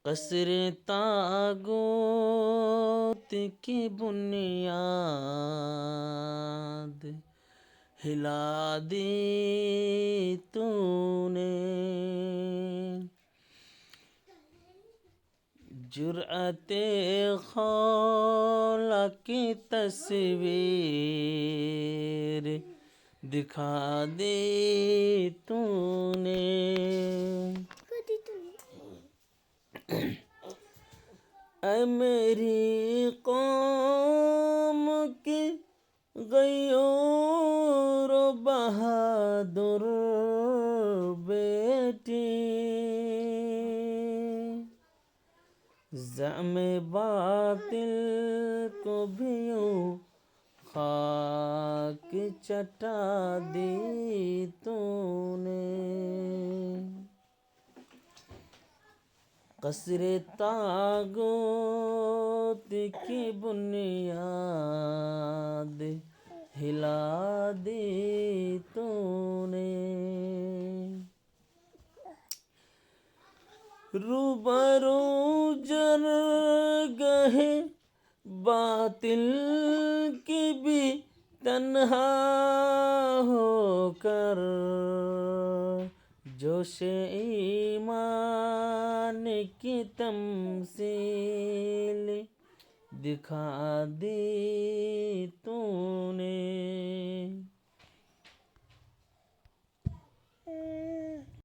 قصر تاغوت کی بنیاد ہلا دی تو نے، جرأت خلا کی تصویر دکھا دی تو نے، اے میری قوم کی غیور و بہادر بیٹی، زعم باطل کو بھی یوں خاک چٹا دی تو نے، قصر طاغوت کی بنیاد ہلا دی تو نے، روبرو جرگہ باطل کی بھی تنہا ہو کر، جوش ایمان کی تمثیل دکھا دی تو نے۔